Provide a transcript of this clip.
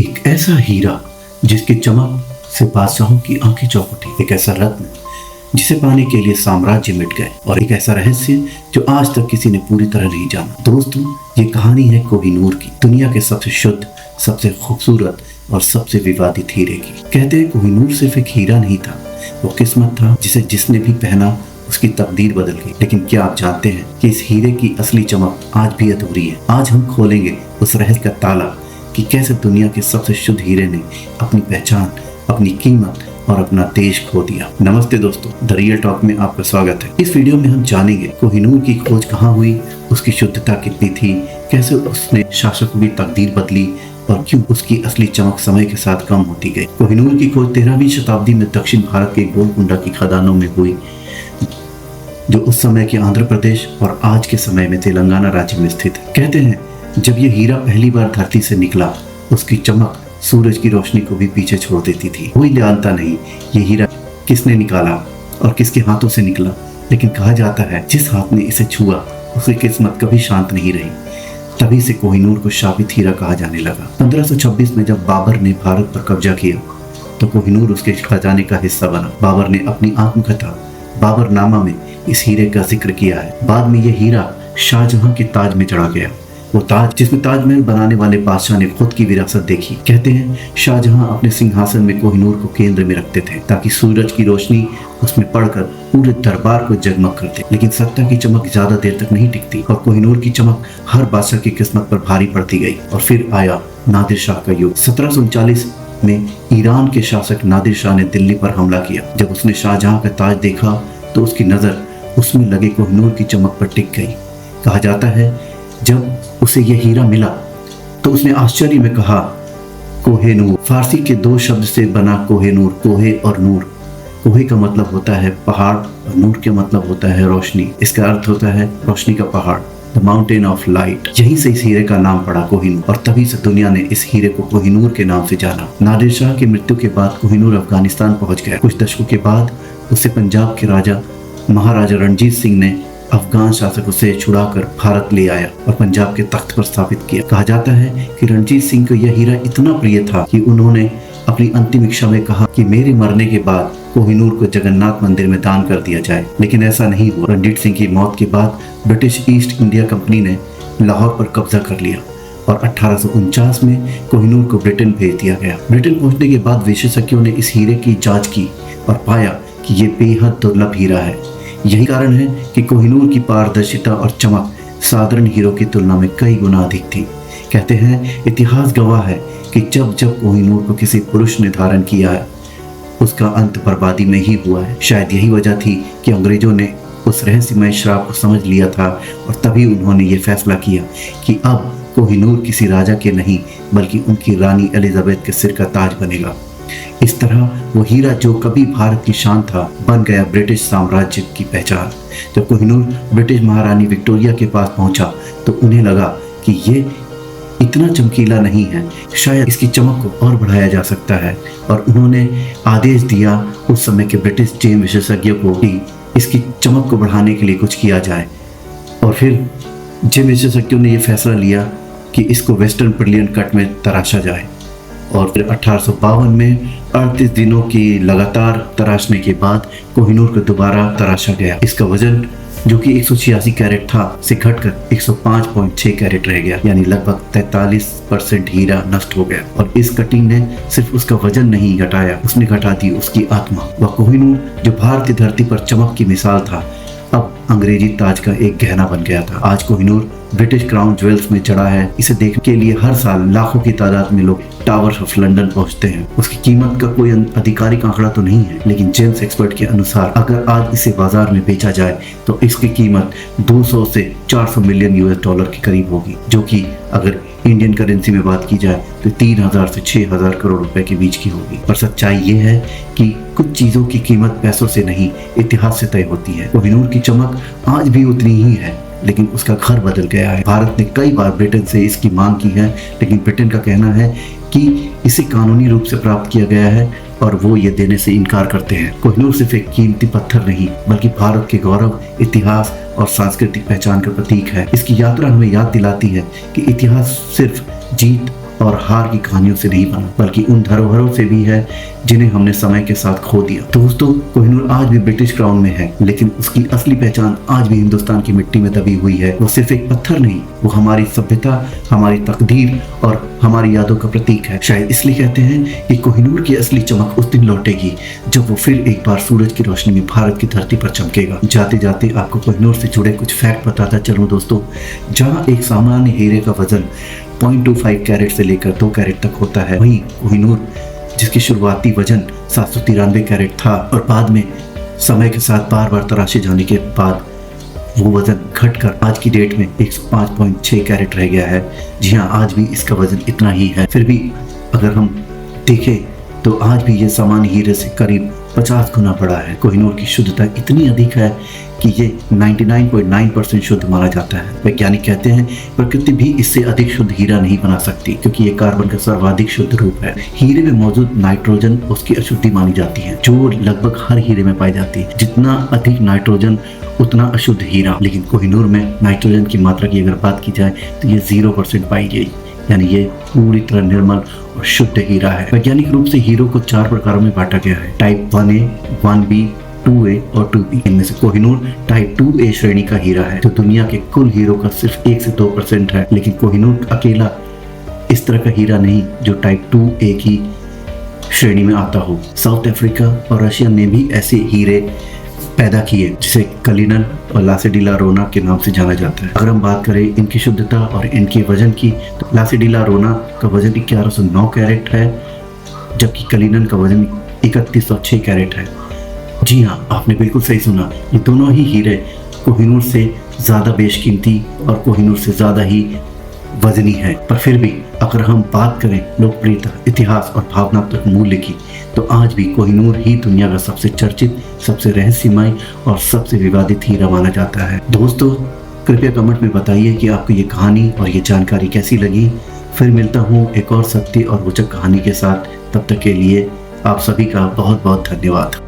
एक ऐसा हीरा जिसकी चमक से बादशाहों की आंखें चौंक उठी, एक ऐसा रत्न जिसे पाने के लिए साम्राज्य मिट गए, और एक ऐसा रहस्य जो आज तक किसी ने पूरी तरह नहीं जाना। दोस्तों, ये कहानी है कोहिनूर की, दुनिया के सबसे शुद्ध, सबसे खूबसूरत और सबसे विवादित हीरे की। कहते हैं कोहिनूर सिर्फ एक हीरा नहीं था, वो किस्मत था जिसे जिसने भी पहना उसकी तकदीर बदल गई। लेकिन क्या आप जानते हैं कि इस हीरे की असली चमक आज भी अधूरी है। आज हम खोलेंगे उस रहस्य का ताला कि कैसे दुनिया के सबसे शुद्ध हीरे ने अपनी पहचान, अपनी कीमत और अपना देश खो दिया। नमस्ते दोस्तों, द रियल टॉक में आपका स्वागत है। इस वीडियो में हम जानेंगे कोहिनूर की खोज कहाँ हुई, उसकी शुद्धता कितनी थी, कैसे उसने शासकों की तकदीर बदली और क्यों उसकी असली चमक समय के साथ कम होती गई। कोहिनूर की खोज 13वीं शताब्दी में दक्षिण भारत के गोलकुंडा की खदानों में हुई, जो उस समय के आंध्र प्रदेश और आज के समय में तेलंगाना राज्य में स्थित है। कहते हैं जब यह हीरा पहली बार धरती से निकला, उसकी चमक सूरज की रोशनी को भी पीछे छोड़ देती थी। कोई जानता नहीं ये हीरा किसने निकाला और किसके हाथों से निकला, लेकिन कहा जाता है जिस हाथ ने इसे छुआ उसकी किस्मत कभी शांत नहीं रही। तभी से कोहिनूर को शापित हीरा कहा जाने लगा। 1526 में जब बाबर ने भारत पर कब्जा किया तो कोहिनूर उसके खजाने का हिस्सा बना। बाबर ने अपनी आत्मकथा बाबरनामा में इस हीरे का जिक्र किया है। बाद में यह हीरा शाहजहां के ताज में चढ़ा गया, वो ताज जिसमें ताजमहल बनाने वाले बादशाह ने खुद की विरासत देखी। कहते हैं शाहजहां अपने सिंहासन में कोहिनूर को केंद्र में रखते थे ताकि सूरज की रोशनी उसमें पड़कर पूरे दरबार को जगमग करते। लेकिन सत्ता की चमक ज्यादा देर तक नहीं टिकती और कोहिनूर की चमक हर बादशाह की किस्मत पर भारी पड़ती गई। और फिर आया नादिर शाह का युग। 1739 में ईरान के शासक नादिर शाह ने दिल्ली पर हमला किया। जब उसने शाहजहां का ताज देखा तो उसकी नजर उसमें लगे कोहिनूर की चमक पर टिक गई। कहा जाता है जब उसे यह हीरा मिला तो उसने आश्चर्य में कहा कोहेनूर। फारसी के दो शब्द से बना कोहेनूर, कोहे और नूर। कोहे का मतलब होता है पहाड़ और नूर का मतलब होता है रोशनी। इसका अर्थ होता है रोशनी का पहाड़, द माउंटेन ऑफ लाइट। यहीं से इस हीरे का नाम पड़ा कोहिनूर, और तभी से दुनिया ने इस हीरे को कोहिनूर के नाम से जाना। नादिर शाह की मृत्यु के बाद कोहिनूर अफगानिस्तान पहुंच गया। कुछ दशकों के बाद उसे पंजाब के राजा महाराजा रणजीत सिंह ने अफगान शासकों से छुड़ाकर भारत ले आया और पंजाब के तख्त पर स्थापित किया। कहा जाता है कि रणजीत सिंह को यह हीरा इतना प्रिय था कि उन्होंने अपनी अंतिम इच्छा में कहा कि मेरे मरने के बाद कोहिनूर को जगन्नाथ मंदिर में दान कर दिया जाए। लेकिन ऐसा नहीं हुआ। रणजीत सिंह की मौत के बाद ब्रिटिश ईस्ट इंडिया कंपनी ने लाहौर पर कब्जा कर लिया और 1849 में कोहिनूर को ब्रिटेन भेज दिया गया। ब्रिटेन पहुंचने के बाद विशेषज्ञों ने इस हीरे की जांच की और पाया कि ये बेहद दुर्लभ हीरा है। यही कारण है कि कोहिनूर की पारदर्शिता और चमक साधारण हीरों की तुलना में कई गुना अधिक थी। कहते हैं इतिहास गवाह है कि जब जब कोहिनूर को किसी पुरुष ने धारण किया है उसका अंत बर्बादी में ही हुआ है। शायद यही वजह थी कि अंग्रेजों ने उस रहस्यमय श्राप को समझ लिया था और तभी उन्होंने ये फैसला किया कि अब कोहिनूर किसी राजा के नहीं बल्कि उनकी रानी एलिजाबेथ के सिर का ताज बनेगा। इस तरह वो हीरा जो कभी भारत की शान था बन गया ब्रिटिश साम्राज्य की पहचान। जब कोहिनूर ब्रिटिश महारानी विक्टोरिया के पास पहुंचा तो उन्हें लगा कि ये इतना चमकीला नहीं है, शायद इसकी चमक को और बढ़ाया जा सकता है, और उन्होंने आदेश दिया उस समय के ब्रिटिश जेम विशेषज्ञों को कि इसकी चमक को बढ़ाने के लिए कुछ किया जाए। और फिर जेम विशेषज्ञों ने यह फैसला लिया कि इसको वेस्टर्न ब्रिलियंट कट में तराशा जाए। और फिर 1852 में 38 दिनों की लगातार तराशने के बाद कोहिनूर को दोबारा तराशा गया। इसका वजन जो कि 186 कैरेट था से घटकर 105.6 कैरेट रह गया, यानी लगभग 43% हीरा नष्ट हो गया। और इस कटिंग ने सिर्फ उसका वजन नहीं घटाया, उसने घटा दी उसकी आत्मा। वह कोहिनूर जो भारतीय धरती पर चमक की मिसाल था अब अंग्रेजी ताज का एक गहना बन गया था। आज कोहिनूर ब्रिटिश क्राउन ज्वेल्स में चढ़ा है। इसे देखने के लिए हर साल लाखों की तादाद में लोग टावर ऑफ लंदन पहुंचते हैं। उसकी कीमत का कोई आधिकारिक आंकड़ा तो नहीं है, लेकिन जेम्स एक्सपर्ट के अनुसार अगर आज इसे बाजार में बेचा जाए तो इसकी कीमत 200 से 400 मिलियन US$ के करीब होगी, जो कि अगर इंडियन करेंसी में बात की जाए तो 3000 से 6000 करोड़ रुपए के बीच की होगी। पर सच्चाई ये है कि कुछ चीजों की कीमत पैसों से नहीं इतिहास से तय होती है। कोहिनूर की चमक आज भी उतनी ही है, लेकिन उसका घर बदल गया है। भारत ने कई बार ब्रिटेन से इसकी मांग की है, लेकिन ब्रिटेन का कहना है कि इसे कानूनी रूप से प्राप्त किया गया है और वो ये देने से इनकार करते हैं। कोहिनूर सिर्फ एक कीमती पत्थर नहीं बल्कि भारत के गौरव, इतिहास और सांस्कृतिक पहचान का प्रतीक है। इसकी यात्रा हमें याद दिलाती है कि इतिहास सिर्फ जीत और हार की कहानियों से नहीं बना, बल्कि उन धरोहरों से भी है जिन्हें हमने समय के साथ खो दिया। दोस्तों, कोहिनूर आज भी ब्रिटिश क्राउन में है, लेकिन उसकी असली पहचान आज भी हिंदुस्तान की मिट्टी में दबी हुई है। वो सिर्फ एक पत्थर नहीं, वो हमारी सभ्यता, हमारी तकदीर और हमारी यादों का प्रतीक है। शायद इसलिए कहते हैं कि कोहिनूर की असली चमक उस दिन लौटेगी जब वो फिर एक बार सूरज की रोशनी में भारत की धरती पर चमकेगा। जाते जाते आपको कोहिनूर से जुड़े कुछ फैक्ट बताता चलूं दोस्तों। जहां एक सामान्य हीरे का वजन 0.25 कैरेट से लेकर 2 कैरेट तक होता है, वहीं कोहिनूर जिसकी शुरुआती वजन 793 कैरेट था और बाद में समय के साथ बार बार तराशे जाने के बाद वो वजन घटकर आज की डेट में 105.6 कैरेट रह गया है। जी हाँ, आज भी इसका वजन इतना ही है। फिर भी अगर हम देखें तो आज भी ये सामान्य हीरे से करीब 50 गुना बड़ा है। कोहिनूर की शुद्धता इतनी अधिक है कि ये 99.9% शुद्ध माना जाता है। वैज्ञानिक कहते हैं प्रकृति भी इससे अधिक शुद्ध हीरा नहीं बना सकती, क्योंकि ये कार्बन का सर्वाधिक शुद्ध रूप है। हीरे में मौजूद नाइट्रोजन उसकी अशुद्धि मानी जाती है, जो लगभग हर हीरे में पाई जाती है। जितना अधिक नाइट्रोजन उतना अशुद्ध हीरा। लेकिन कोहिनूर में नाइट्रोजन की मात्रा की अगर बात की जाए तो ये 0% पाई गई, यानी ये पूरी तरह निर्मल और शुद्ध हीरा है। वैज्ञानिक रूप से हीरो को 4 प्रकारों में बांटा गया है, टाइप 1A, 1B, 2A और 2B। इनमें से कोहिनूर टाइप 2A श्रेणी का हीरा है, जो दुनिया के कुल हीरो का सिर्फ 1 से 2% है। लेकिन कोहिनूर अकेला इस तरह का हीरा नहीं जो टाइप 2A की श्रेणी में आता हो। साउथ अफ्रीका और रशिया ने भी ऐसे हीरे पैदा किए, जिसे कलिनन और लासेडिला रोना के नाम से जाना जाता है। अगर हम बात करें इनकी शुद्धता और इनके वजन की, तो लासेडिला रोना का वजन 1109 कैरेट है, जबकि कलिनन का वजन 3106 कैरेट है। जी हाँ, आपने बिल्कुल सही सुना, ये दोनों ही हीरे कोहिनूर से ज़्यादा बेशकीमती और कोहिनूर से ज़्यादा ही वजनी है। पर फिर भी अगर हम बात करें लोकप्रियता, इतिहास और भावनात्मक मूल्य की, तो आज भी कोहिनूर ही दुनिया का सबसे चर्चित, सबसे रहस्यमय और सबसे विवादित हीरा माना जाता है। दोस्तों, कृपया कमेंट में बताइए कि आपको ये कहानी और ये जानकारी कैसी लगी। फिर मिलता हूँ एक और सत्य और रोचक कहानी के साथ। तब तक के लिए आप सभी का बहुत बहुत धन्यवाद।